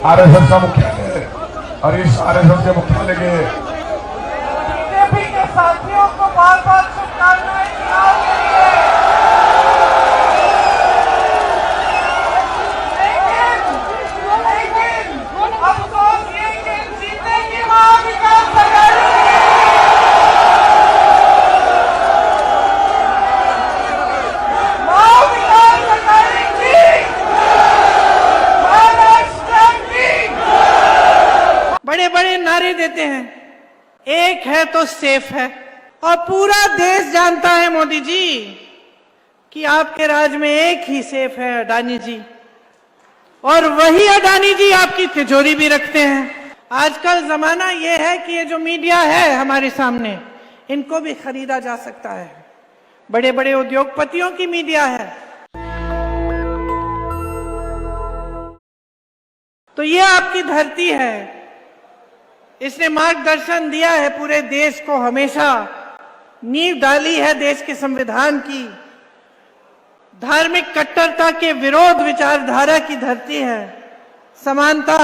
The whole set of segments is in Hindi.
आरएसएस का मुख्यालय और इस आरएसएस के मुख्यालय के बीजेपी के साथियों को बार बार शुभकामनाएं चुनाव के लिए। लेकिन अफसोस ये कि जीतेगी महाविकास आघाड़ी। महाविकास आघाड़ी की महाराष्ट्र की। बड़े बड़े नारे देते हैं, एक है तो सेफ है, और पूरा देश जानता है मोदी जी कि आपके राज में एक ही सेफ है, अडानी जी। और वही अडानी जी आपकी तिजोरी भी रखते हैं। आजकल जमाना यह है कि ये जो मीडिया है हमारे सामने, इनको भी खरीदा जा सकता है। बड़े बड़े उद्योगपतियों की मीडिया है। तो ये आपकी धरती है, इसने मार्गदर्शन दिया है पूरे देश को, हमेशा नींव डाली है देश के संविधान की। धार्मिक कट्टरता के विरोध विचारधारा की धरती है। समानता,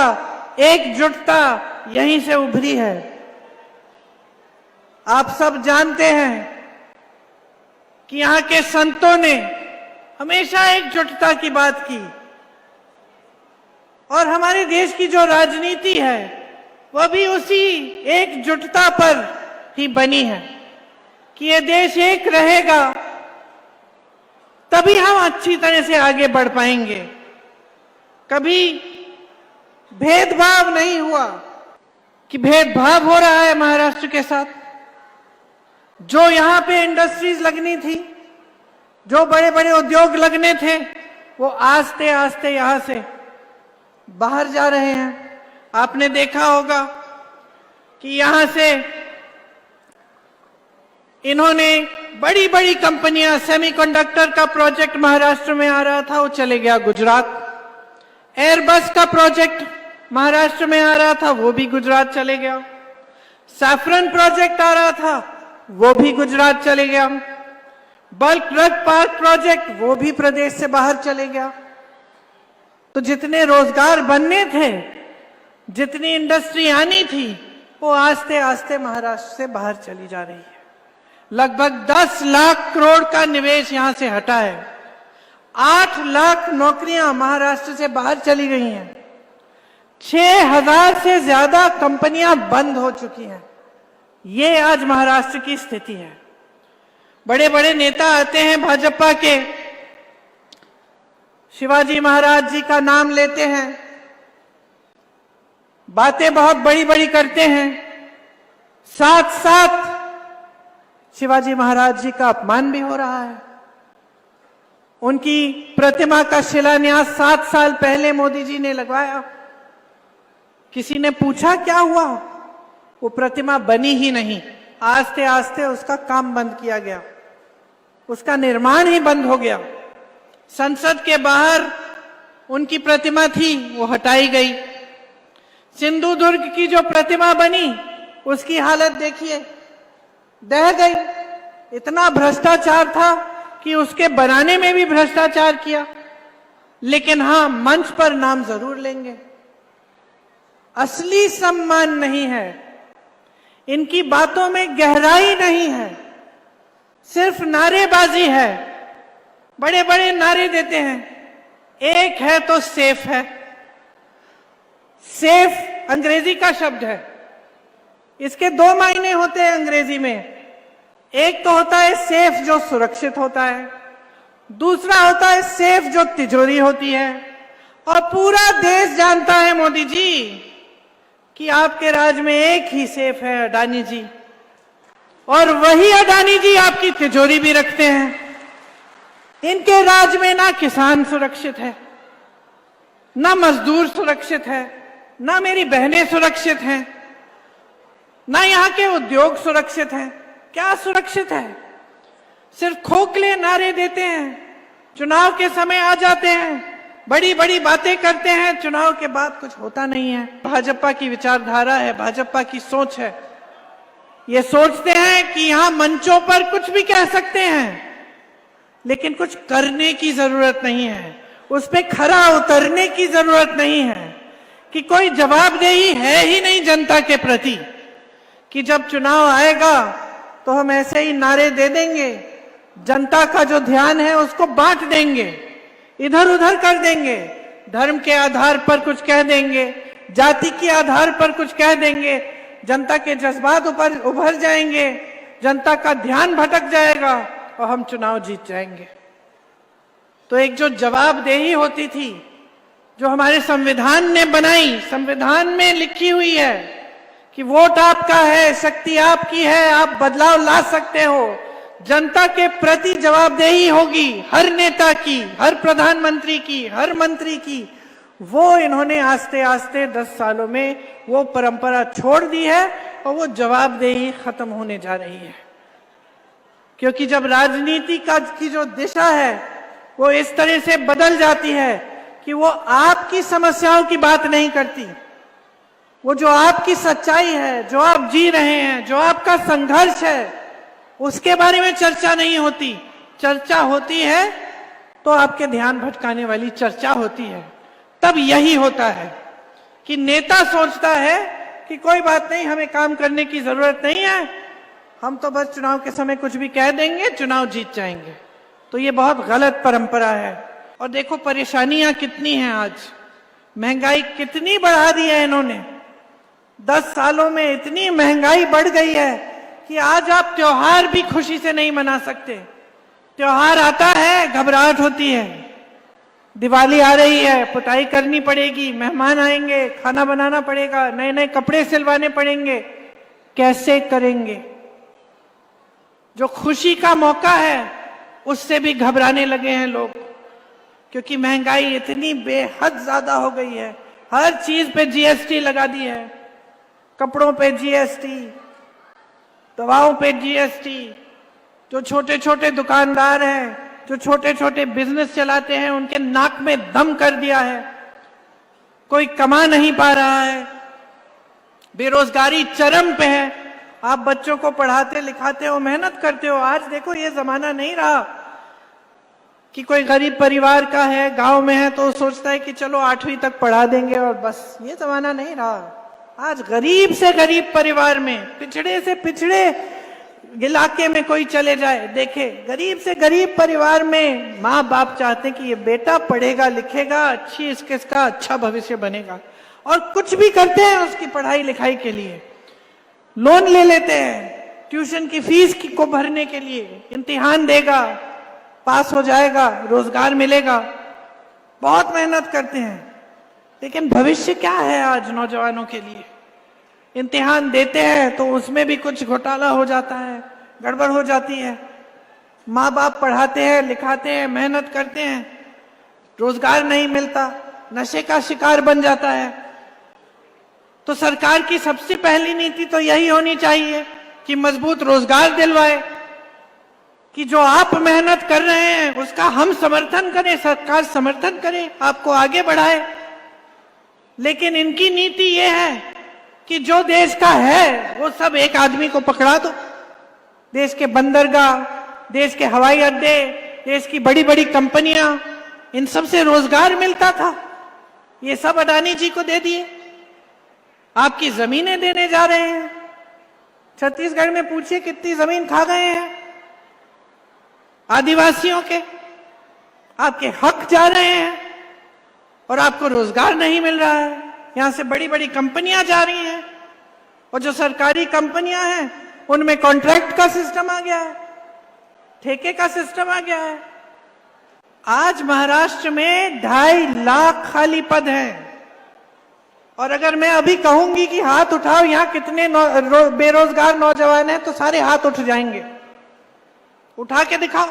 एकजुटता यहीं से उभरी है। आप सब जानते हैं कि यहाँ के संतों ने हमेशा एकजुटता की बात की, और हमारे देश की जो राजनीति है वह भी उसी एकजुटता पर ही बनी है कि ये देश एक रहेगा तभी हम अच्छी तरह से आगे बढ़ पाएंगे। कभी भेदभाव नहीं हुआ कि भेदभाव हो रहा है महाराष्ट्र के साथ। जो यहां पे इंडस्ट्रीज लगनी थी, जो बड़े बड़े उद्योग लगने थे, वो आस्ते आस्ते यहां से बाहर जा रहे हैं। आपने देखा होगा कि यहां से इन्होंने बड़ी बड़ी कंपनियां, सेमीकंडक्टर का प्रोजेक्ट महाराष्ट्र में आ रहा था, वो चले गया गुजरात। एयरबस का प्रोजेक्ट महाराष्ट्र में आ रहा था, वो भी गुजरात चले गया। सैफरन प्रोजेक्ट आ रहा था, वो भी गुजरात चले गया। बल्क ड्रग पार्क प्रोजेक्ट, वो भी प्रदेश से बाहर चले गया। तो जितने रोजगार बनने थे, जितनी इंडस्ट्री आनी थी, वो आस्ते आस्ते महाराष्ट्र से बाहर चली जा रही है। लगभग 10 लाख करोड़ का निवेश यहां से हटा है। 8 लाख नौकरियां महाराष्ट्र से बाहर चली गई हैं। 6000 से ज्यादा कंपनियां बंद हो चुकी हैं। ये आज महाराष्ट्र की स्थिति है। बड़े बड़े नेता आते हैं भाजपा के, शिवाजी महाराज जी का नाम लेते हैं, बातें बहुत बड़ी बड़ी करते हैं, साथ साथ शिवाजी महाराज जी का अपमान भी हो रहा है। उनकी प्रतिमा का शिलान्यास 7 साल पहले मोदी जी ने लगवाया। किसी ने पूछा क्या हुआ? वो प्रतिमा बनी ही नहीं। आस्ते आस्ते उसका काम बंद किया गया, उसका निर्माण ही बंद हो गया। संसद के बाहर उनकी प्रतिमा थी, वो हटाई गई। सिंधुदुर्ग की जो प्रतिमा बनी, उसकी हालत देखिए, दह गई। इतना भ्रष्टाचार था कि उसके बनाने में भी भ्रष्टाचार किया। लेकिन हां, मंच पर नाम जरूर लेंगे। असली सम्मान नहीं है, इनकी बातों में गहराई नहीं है, सिर्फ नारेबाजी है। बड़े बड़े नारे देते हैं, एक है तो सेफ है। सेफ अंग्रेजी का शब्द है, इसके 2 मायने होते हैं अंग्रेजी में। एक तो होता है सेफ, जो सुरक्षित होता है। दूसरा होता है सेफ, जो तिजोरी होती है। और पूरा देश जानता है मोदी जी कि आपके राज में एक ही सेफ है, अडानी जी। और वही अडानी जी आपकी तिजोरी भी रखते हैं। इनके राज में ना किसान सुरक्षित है, ना मजदूर सुरक्षित है, ना मेरी बहनें सुरक्षित हैं, ना यहाँ के उद्योग सुरक्षित हैं। क्या सुरक्षित है? सिर्फ खोखले नारे देते हैं, चुनाव के समय आ जाते हैं, बड़ी बड़ी बातें करते हैं, चुनाव के बाद कुछ होता नहीं है। भाजपा की विचारधारा है, भाजपा की सोच है। ये सोचते हैं कि यहां मंचों पर कुछ भी कह सकते हैं, लेकिन कुछ करने की जरूरत नहीं है, उस पे खरा उतरने की जरूरत नहीं है। कि कोई जवाबदेही है ही नहीं जनता के प्रति, कि जब चुनाव आएगा तो हम ऐसे ही नारे दे देंगे, जनता का जो ध्यान है उसको बांट देंगे, इधर उधर कर देंगे, धर्म के आधार पर कुछ कह देंगे, जाति के आधार पर कुछ कह देंगे, जनता के जज्बात उभर जाएंगे, जनता का ध्यान भटक जाएगा और हम चुनाव जीत जाएंगे। तो एक जो जवाबदेही होती थी, जो हमारे संविधान ने बनाई, संविधान में लिखी हुई है कि वोट आपका है, शक्ति आपकी है, आप बदलाव ला सकते हो, जनता के प्रति जवाबदेही होगी हर नेता की, हर प्रधानमंत्री की, हर मंत्री की, वो इन्होंने आस्ते आस्ते 10 सालों में वो परंपरा छोड़ दी है और वो जवाबदेही खत्म होने जा रही है। क्योंकि जब राजनीति की जो दिशा है वो इस तरह से बदल जाती है कि वो आपकी समस्याओं की बात नहीं करती, वो जो आपकी सच्चाई है, जो आप जी रहे हैं, जो आपका संघर्ष है, उसके बारे में चर्चा नहीं होती। चर्चा होती है तो आपके ध्यान भटकाने वाली चर्चा होती है। तब यही होता है कि नेता सोचता है कि कोई बात नहीं, हमें काम करने की जरूरत नहीं है, हम तो बस चुनाव के समय कुछ भी कह देंगे, चुनाव जीत जाएंगे। तो ये बहुत गलत परंपरा है। और देखो परेशानियां कितनी हैं आज, महंगाई कितनी बढ़ा दी है इन्होंने। 10 सालों में इतनी महंगाई बढ़ गई है कि आज आप त्योहार भी खुशी से नहीं मना सकते। त्योहार आता है, घबराहट होती है, दिवाली आ रही है, पुताई करनी पड़ेगी, मेहमान आएंगे, खाना बनाना पड़ेगा, नए नए कपड़े सिलवाने पड़ेंगे, कैसे करेंगे। जो खुशी का मौका है उससे भी घबराने लगे हैं लोग, क्योंकि महंगाई इतनी बेहद ज्यादा हो गई है। हर चीज पे जीएसटी लगा दी है, कपड़ों पे जीएसटी, दवाओं पे जीएसटी। जो छोटे छोटे दुकानदार हैं, जो छोटे छोटे बिजनेस चलाते हैं, उनके नाक में दम कर दिया है। कोई कमा नहीं पा रहा है, बेरोजगारी चरम पे है। आप बच्चों को पढ़ाते लिखाते हो, मेहनत करते हो। आज देखो ये जमाना नहीं रहा कि कोई गरीब परिवार का है, गांव में है, तो सोचता है कि चलो 8वीं तक पढ़ा देंगे और बस। ये जमाना नहीं रहा। आज गरीब से गरीब परिवार में, पिछड़े से पिछड़े इलाके में कोई चले जाए, देखे गरीब से गरीब परिवार में माँ बाप चाहते हैं कि ये बेटा पढ़ेगा लिखेगा, अच्छी इसका अच्छा भविष्य बनेगा, और कुछ भी करते हैं उसकी पढ़ाई लिखाई के लिए। लोन ले लेते हैं ट्यूशन की फीस को भरने के लिए, इम्तिहान देगा, पास हो जाएगा, रोजगार मिलेगा, बहुत मेहनत करते हैं। लेकिन भविष्य क्या है आज नौजवानों के लिए? इम्तिहान देते हैं तो उसमें भी कुछ घोटाला हो जाता है, गड़बड़ हो जाती है। माँ बाप पढ़ाते हैं लिखाते हैं, मेहनत करते हैं, रोजगार नहीं मिलता, नशे का शिकार बन जाता है। तो सरकार की सबसे पहली नीति तो यही होनी चाहिए कि मजबूत रोजगार दिलवाए, कि जो आप मेहनत कर रहे हैं उसका हम समर्थन करें, सरकार समर्थन करे, आपको आगे बढ़ाए। लेकिन इनकी नीति ये है कि जो देश का है वो सब एक आदमी को पकड़ा दो। देश के बंदरगाह, देश के हवाई अड्डे, देश की बड़ी बड़ी कंपनियां, इन सब से रोजगार मिलता था, ये सब अडानी जी को दे दिए। आपकी जमीनें देने जा रहे हैं। छत्तीसगढ़ में पूछिए कितनी जमीन खा गए हैं आदिवासियों के, आपके हक जा रहे हैं और आपको रोजगार नहीं मिल रहा है। यहां से बड़ी बड़ी कंपनियां जा रही हैं, और जो सरकारी कंपनियां हैं उनमें कॉन्ट्रैक्ट का सिस्टम आ गया है, ठेके का सिस्टम आ गया है। आज महाराष्ट्र में 2.5 लाख खाली पद हैं, और अगर मैं अभी कहूंगी कि हाथ उठाओ यहां कितने बेरोजगार नौजवान हैं, तो सारे हाथ उठ जाएंगे। उठा के दिखाओ।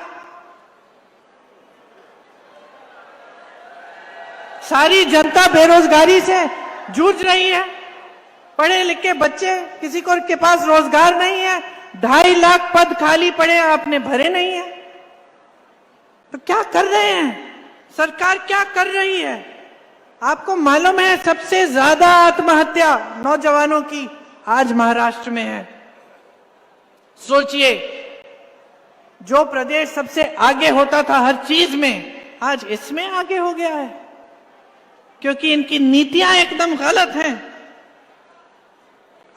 सारी जनता बेरोजगारी से जूझ रही है, पढ़े लिखे बच्चे, किसी को के पास रोजगार नहीं है, 2.5 लाख पद खाली पड़े, आपने भरे नहीं है। तो क्या कर रहे हैं? सरकार क्या कर रही है? आपको मालूम है सबसे ज्यादा आत्महत्या नौजवानों की आज महाराष्ट्र में है। सोचिए, जो प्रदेश सबसे आगे होता था हर चीज में, आज इसमें आगे हो गया है। क्योंकि इनकी नीतियां एकदम गलत हैं।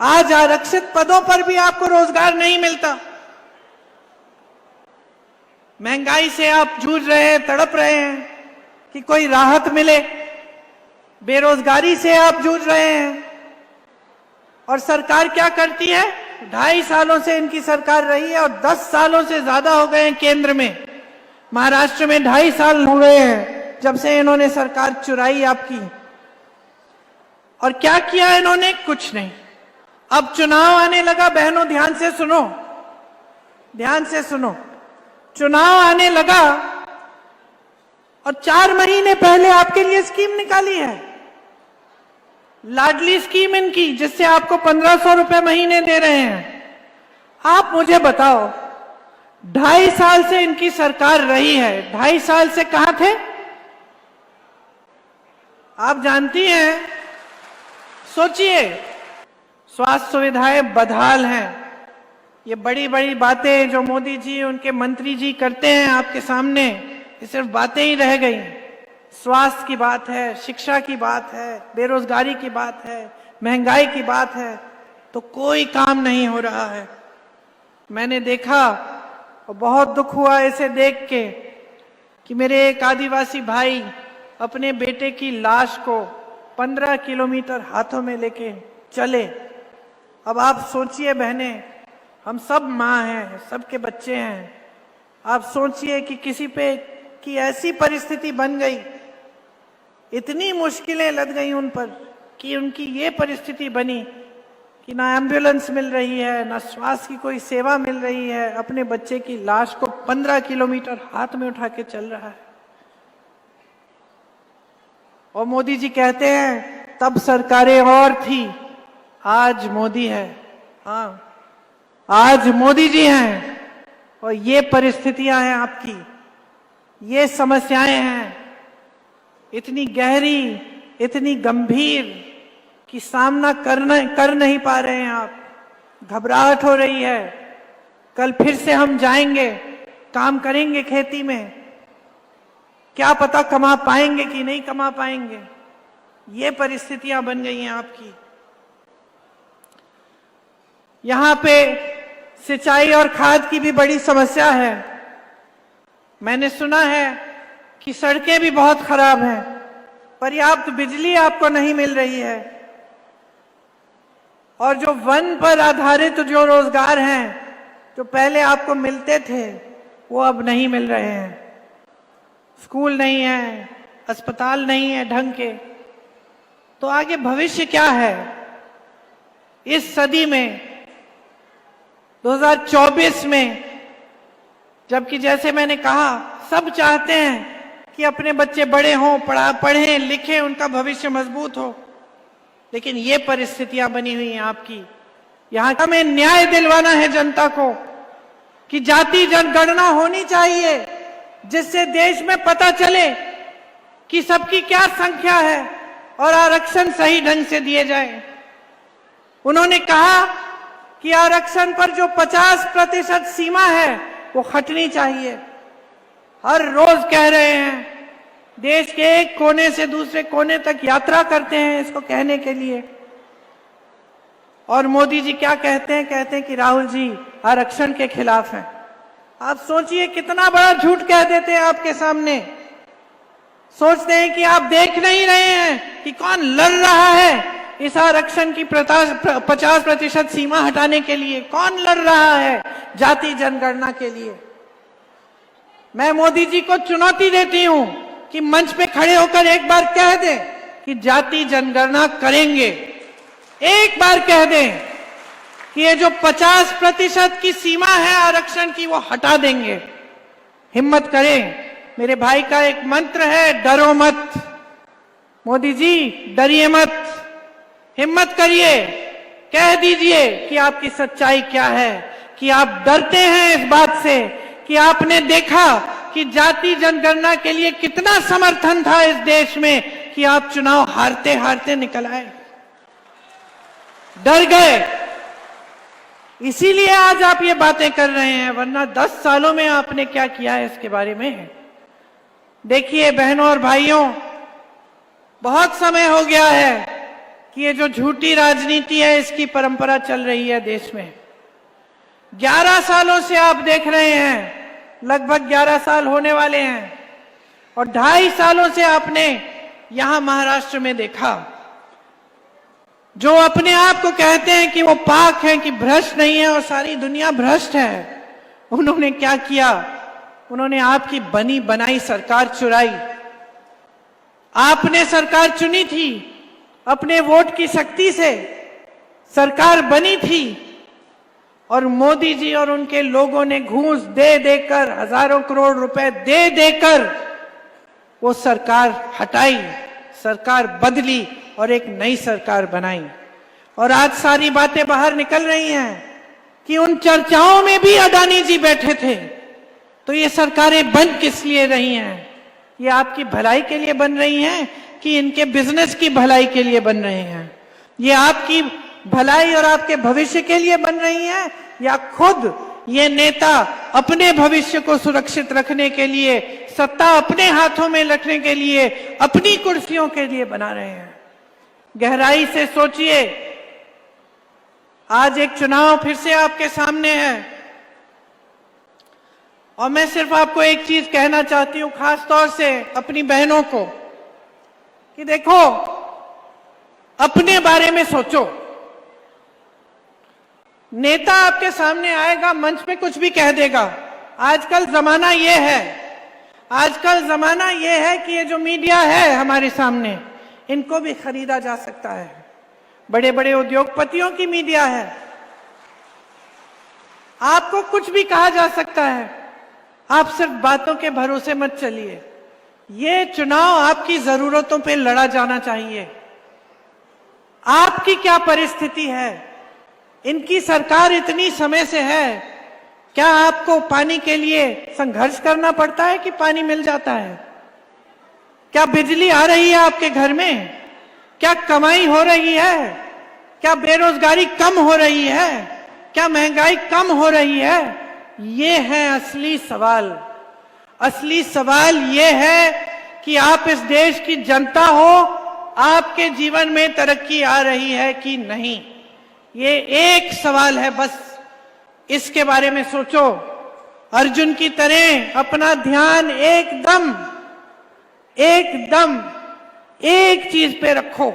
आज आरक्षित पदों पर भी आपको रोजगार नहीं मिलता। महंगाई से आप जूझ रहे हैं, तड़प रहे हैं कि कोई राहत मिले। बेरोजगारी से आप जूझ रहे हैं और सरकार क्या करती है? 2.5 सालों से इनकी सरकार रही है और 10 सालों से ज्यादा हो गए हैं केंद्र में। महाराष्ट्र में 2.5 साल हो गए हैं जब से इन्होंने सरकार चुराई आपकी। और क्या किया इन्होंने? कुछ नहीं। अब चुनाव आने लगा, बहनों ध्यान से सुनो, ध्यान से सुनो। चुनाव आने लगा और 4 महीने पहले आपके लिए स्कीम निकाली है, लाडली स्कीम इनकी, जिससे आपको 1500 रुपए महीने दे रहे हैं। आप मुझे बताओ, 2.5 साल से इनकी सरकार रही है, 2.5 साल से कहां थे? आप जानती हैं, सोचिए, स्वास्थ्य सुविधाएं बदहाल हैं। ये बड़ी बड़ी बातें जो मोदी जी, उनके मंत्री जी करते हैं आपके सामने, ये सिर्फ बातें ही रह गई। स्वास्थ्य की बात है, शिक्षा की बात है, बेरोजगारी की बात है, महंगाई की बात है, तो कोई काम नहीं हो रहा है। मैंने देखा और बहुत दुख हुआ इसे देख के कि मेरे एक आदिवासी भाई अपने बेटे की लाश को 15 किलोमीटर हाथों में लेके चले। अब आप सोचिए बहनें, हम सब माँ हैं, सबके बच्चे हैं। आप सोचिए कि किसी पे की ऐसी परिस्थिति बन गई, इतनी मुश्किलें लद गई उन पर कि उनकी ये परिस्थिति बनी कि ना एम्बुलेंस मिल रही है, ना स्वास्थ्य की कोई सेवा मिल रही है। अपने बच्चे की लाश को 15 किलोमीटर हाथ में उठा के चल रहा है। और मोदी जी कहते हैं तब सरकारें और थी, आज मोदी है। हाँ, आज मोदी जी हैं और ये परिस्थितियां हैं आपकी, ये समस्याएं हैं इतनी गहरी, इतनी गंभीर कि सामना कर नहीं पा रहे हैं आप। घबराहट हो रही है, कल फिर से हम जाएंगे, काम करेंगे खेती में, क्या पता कमा पाएंगे कि नहीं कमा पाएंगे। ये परिस्थितियां बन गई हैं आपकी। यहां पे सिंचाई और खाद की भी बड़ी समस्या है। मैंने सुना है कि सड़कें भी बहुत खराब हैं, पर्याप्त बिजली आपको नहीं मिल रही है, और जो वन पर आधारित जो रोजगार हैं, जो पहले आपको मिलते थे, वो अब नहीं मिल रहे हैं। स्कूल नहीं है, अस्पताल नहीं है ढंग के, तो आगे भविष्य क्या है इस सदी में, 2024 में? जबकि जैसे मैंने कहा, सब चाहते हैं कि अपने बच्चे बड़े हों, पढ़ें लिखें, उनका भविष्य मजबूत हो, लेकिन ये परिस्थितियां बनी हुई हैं आपकी। यहां का हमें न्याय दिलवाना है जनता को कि जाति जनगणना होनी चाहिए, जिससे देश में पता चले कि सबकी क्या संख्या है और आरक्षण सही ढंग से दिए जाए। उन्होंने कहा कि आरक्षण पर जो 50% सीमा है वो हटनी चाहिए। हर रोज कह रहे हैं, देश के एक कोने से दूसरे कोने तक यात्रा करते हैं इसको कहने के लिए। और मोदी जी क्या कहते हैं? कहते हैं कि राहुल जी आरक्षण के खिलाफ हैं। आप सोचिए कितना बड़ा झूठ कह देते हैं आपके सामने। सोचते हैं कि आप देख नहीं रहे हैं कि कौन लड़ रहा है इस आरक्षण की 50% सीमा हटाने के लिए। कौन लड़ रहा है जाति जनगणना के लिए? मैं मोदी जी को चुनौती देती हूं कि मंच पे खड़े होकर एक बार कह दें कि जाति जनगणना करेंगे। एक बार कह दें कि ये जो 50% की सीमा है आरक्षण की, वो हटा देंगे। हिम्मत करें। मेरे भाई का एक मंत्र है, डरो मत। मोदी जी डरिए मत, हिम्मत करिए, कह दीजिए कि आपकी सच्चाई क्या है, कि आप डरते हैं इस बात से कि आपने देखा कि जाति जनगणना के लिए कितना समर्थन था इस देश में कि आप चुनाव हारते हारते निकल आए, डर गए, इसीलिए आज आप ये बातें कर रहे हैं। वरना 10 सालों में आपने क्या किया है इसके बारे में देखिए। बहनों और भाइयों, बहुत समय हो गया है कि ये जो झूठी राजनीति है इसकी परंपरा चल रही है देश में। 11 सालों से आप देख रहे हैं, लगभग 11 साल होने वाले हैं, और 2.5 सालों से आपने यहां महाराष्ट्र में देखा, जो अपने आप को कहते हैं कि वो पाक हैं, कि भ्रष्ट नहीं है और सारी दुनिया भ्रष्ट है, उन्होंने क्या किया? उन्होंने आपकी बनी बनाई सरकार चुराई। आपने सरकार चुनी थी, अपने वोट की शक्ति से सरकार बनी थी, और मोदी जी और उनके लोगों ने घूस दे देकर, हजारों करोड़ रुपए दे देकर वो सरकार हटाई, सरकार बदली और एक नई सरकार बनाई। और आज सारी बातें बाहर निकल रही हैं कि उन चर्चाओं में भी अडानी जी बैठे थे। तो ये सरकारें बन किस लिए रही हैं? ये आपकी भलाई के लिए बन रही हैं कि इनके बिजनेस की भलाई के लिए बन रहे हैं? ये आपकी भलाई और आपके भविष्य के लिए बन रही हैं, या खुद ये नेता अपने भविष्य को सुरक्षित रखने के लिए, सत्ता अपने हाथों में रखने के लिए, अपनी कुर्सियों के लिए बना रहे हैं? गहराई से सोचिए। आज एक चुनाव फिर से आपके सामने है, और मैं सिर्फ आपको एक चीज कहना चाहती हूं, खास तौर से अपनी बहनों को, कि देखो, अपने बारे में सोचो। नेता आपके सामने आएगा, मंच पे कुछ भी कह देगा। आजकल जमाना ये है, आजकल जमाना ये है कि ये जो मीडिया है हमारे सामने, इनको भी खरीदा जा सकता है। बड़े बड़े उद्योगपतियों की मीडिया है, आपको कुछ भी कहा जा सकता है। आप सिर्फ बातों के भरोसे मत चलिए। ये चुनाव आपकी जरूरतों पे लड़ा जाना चाहिए। आपकी क्या परिस्थिति है? इनकी सरकार इतनी समय से है, क्या आपको पानी के लिए संघर्ष करना पड़ता है कि पानी मिल जाता है? क्या बिजली आ रही है आपके घर में? क्या कमाई हो रही है? क्या बेरोजगारी कम हो रही है? क्या महंगाई कम हो रही है? ये है असली सवाल। असली सवाल ये है कि आप इस देश की जनता हो, आपके जीवन में तरक्की आ रही है कि नहीं। ये एक सवाल है बस, इसके बारे में सोचो। अर्जुन की तरह अपना ध्यान एकदम एक चीज पे रखो,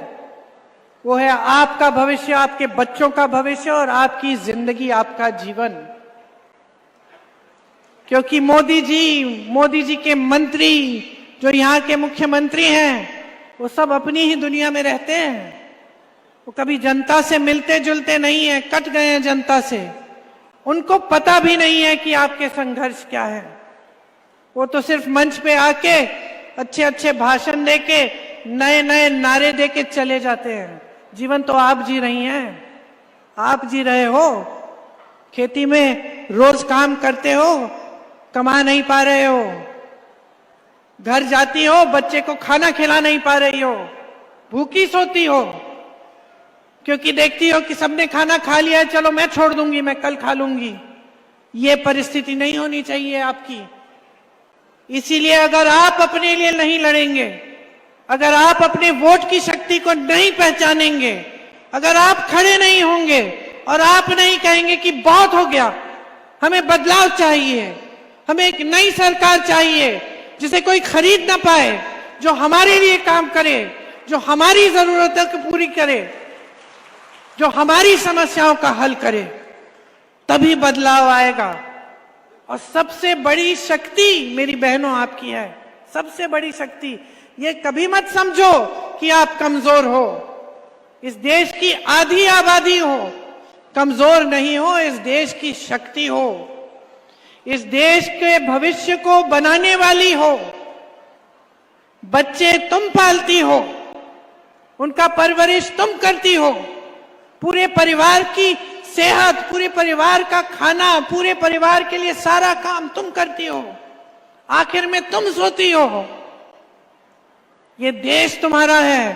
वो है आपका भविष्य, आपके बच्चों का भविष्य और आपकी जिंदगी, आपका जीवन। क्योंकि मोदी जी के मंत्री, जो यहाँ के मुख्यमंत्री हैं, वो सब अपनी ही दुनिया में रहते हैं। वो कभी जनता से मिलते जुलते नहीं है, कट गए हैं जनता से। उनको पता भी नहीं है कि आपके संघर्ष क्या है। वो तो सिर्फ मंच पे आके अच्छे अच्छे भाषण देके, नए नए नारे देके चले जाते हैं। जीवन तो आप जी रही हैं, आप जी रहे हो। खेती में रोज काम करते हो, कमा नहीं पा रहे हो। घर जाती हो, बच्चे को खाना खिला नहीं पा रही हो, भूखी सोती हो, क्योंकि देखती हो कि सबने खाना खा लिया है, चलो मैं छोड़ दूंगी, मैं कल खा लूंगी। ये परिस्थिति नहीं होनी चाहिए आपकी। इसीलिए अगर आप अपने लिए नहीं लड़ेंगे, अगर आप अपने वोट की शक्ति को नहीं पहचानेंगे, अगर आप खड़े नहीं होंगे और आप नहीं कहेंगे कि बहुत हो गया, हमें बदलाव चाहिए, हमें एक नई सरकार चाहिए जिसे कोई खरीद ना पाए, जो हमारे लिए काम करे, जो हमारी जरूरतों को पूरी करे, जो हमारी समस्याओं का हल करे, तभी बदलाव आएगा। और सबसे बड़ी शक्ति मेरी बहनों आपकी है, सबसे बड़ी शक्ति। ये कभी मत समझो कि आप कमजोर हो। इस देश की आधी आबादी हो, कमजोर नहीं हो, इस देश की शक्ति हो, इस देश के भविष्य को बनाने वाली हो। बच्चे तुम पालती हो, उनका परवरिश तुम करती हो, पूरे परिवार की सेहत, पूरे परिवार का खाना, पूरे परिवार के लिए सारा काम तुम करती हो, आखिर में तुम सोती हो। ये देश तुम्हारा है,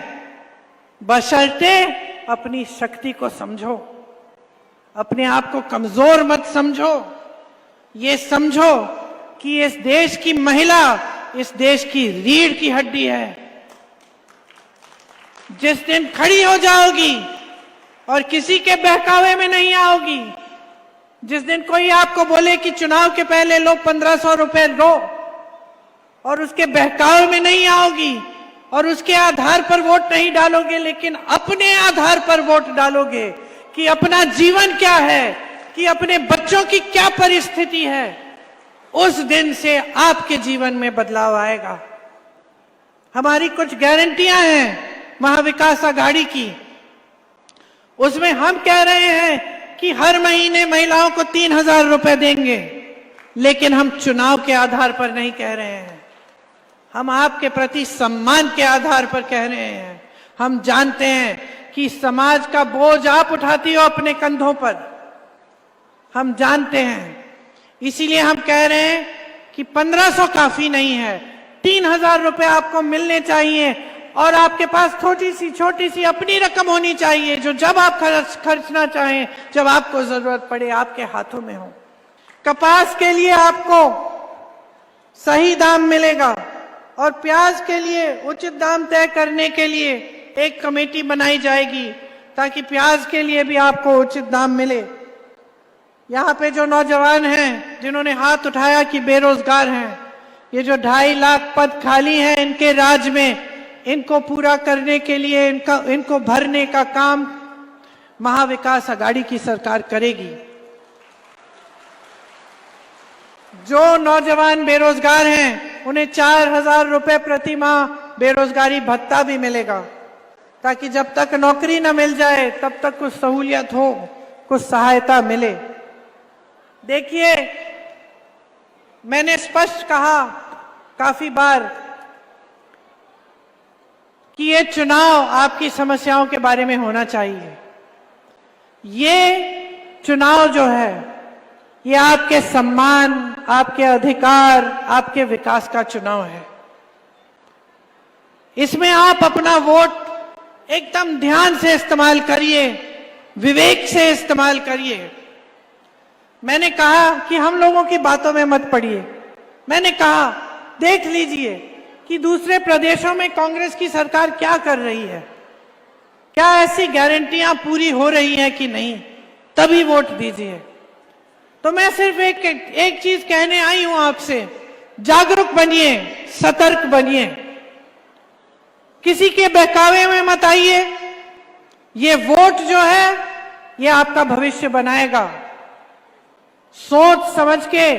बशर्ते अपनी शक्ति को समझो, अपने आप को कमजोर मत समझो। ये समझो कि इस देश की महिला इस देश की रीढ़ की हड्डी है। जिस दिन खड़ी हो जाओगी और किसी के बहकावे में नहीं आओगी, जिस दिन कोई आपको बोले कि चुनाव के पहले लो 1500 रुपए लो, और उसके बहकावे में नहीं आओगी और उसके आधार पर वोट नहीं डालोगे, लेकिन अपने आधार पर वोट डालोगे कि अपना जीवन क्या है, कि अपने बच्चों की क्या परिस्थिति है, उस दिन से आपके जीवन में बदलाव आएगा। हमारी कुछ गारंटियां हैं महाविकास आघाड़ी की। उसमें हम कह रहे हैं कि हर महीने महिलाओं को 3000 रुपए देंगे, लेकिन हम चुनाव के आधार पर नहीं कह रहे हैं, हम आपके प्रति सम्मान के आधार पर कह रहे हैं। हम जानते हैं कि समाज का बोझ आप उठाती हो अपने कंधों पर, हम जानते हैं, इसीलिए हम कह रहे हैं कि 1500 काफी नहीं है, 3000 रुपए आपको मिलने चाहिए, और आपके पास छोटी सी अपनी रकम होनी चाहिए जो जब आप खर्चना चाहें, जब आपको जरूरत पड़े, आपके हाथों में हो। कपास के लिए आपको सही दाम मिलेगा और प्याज के लिए उचित दाम तय करने के लिए एक कमेटी बनाई जाएगी ताकि प्याज के लिए भी आपको उचित दाम मिले। यहाँ पे जो नौजवान हैं जिन्होंने हाथ उठाया कि बेरोजगार हैं, ये जो 2.5 लाख पद खाली हैं इनके राज में, इनको पूरा करने के लिए इनको भरने का काम महाविकास आघाड़ी की सरकार करेगी। जो नौजवान बेरोजगार हैं उन्हें 4000 रुपए प्रति माह बेरोजगारी भत्ता भी मिलेगा, ताकि जब तक नौकरी न मिल जाए तब तक कुछ सहूलियत हो, कुछ सहायता मिले। देखिए, मैंने स्पष्ट कहा काफी बार कि ये चुनाव आपकी समस्याओं के बारे में होना चाहिए। ये चुनाव जो है ये आपके सम्मान, आपके अधिकार, आपके विकास का चुनाव है। इसमें आप अपना वोट एकदम ध्यान से इस्तेमाल करिए, विवेक से इस्तेमाल करिए। मैंने कहा कि हम लोगों की बातों में मत पड़िए। मैंने कहा देख लीजिए कि दूसरे प्रदेशों में कांग्रेस की सरकार क्या कर रही है, क्या ऐसी गारंटियां पूरी हो रही हैं कि नहीं, तभी वोट दीजिए। तो मैं सिर्फ एक चीज कहने आई हूं आपसे, जागरूक बनिए, सतर्क बनिए, किसी के बहकावे में मत आइए। ये वोट जो है ये आपका भविष्य बनाएगा। सोच समझ के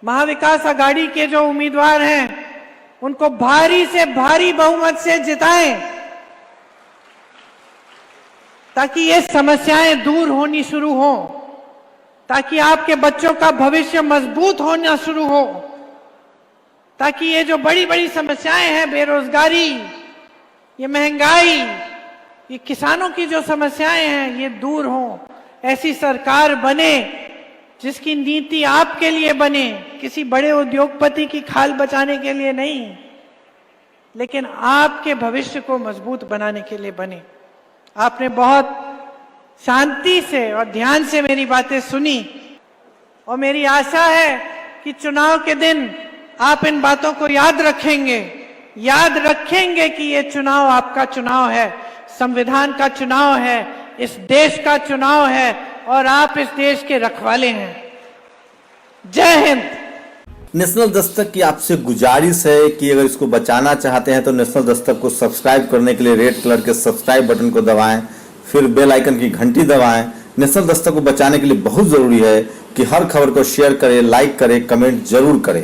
महाविकास आघाड़ी के जो उम्मीदवार हैं उनको भारी से भारी बहुमत से जिताएं, ताकि ये समस्याएं दूर होनी शुरू हो, ताकि आपके बच्चों का भविष्य मजबूत होना शुरू हो, ताकि ये जो बड़ी बड़ी समस्याएं हैं, बेरोजगारी, ये महंगाई, ये किसानों की जो समस्याएं हैं, ये दूर हो। ऐसी सरकार बने जिसकी नीति आपके लिए बने, किसी बड़े उद्योगपति की खाल बचाने के लिए नहीं, लेकिन आपके भविष्य को मजबूत बनाने के लिए बने। आपने बहुत शांति से और ध्यान से मेरी बातें सुनी, और मेरी आशा है कि चुनाव के दिन आप इन बातों को याद रखेंगे कि ये चुनाव आपका चुनाव है, संविधान का चुनाव है, इस देश का चुनाव है, और आप इस देश के रखवाले हैं। जय हिंद। नेशनल दस्तक की आपसे गुजारिश है कि अगर इसको बचाना चाहते हैं तो नेशनल दस्तक को सब्सक्राइब करने के लिए रेड कलर के सब्सक्राइब बटन को दबाएं, फिर बेल आइकन की घंटी दबाएं। नेशनल दस्तक को बचाने के लिए बहुत जरूरी है कि हर खबर को शेयर करें, लाइक करें, कमेंट जरूर करें।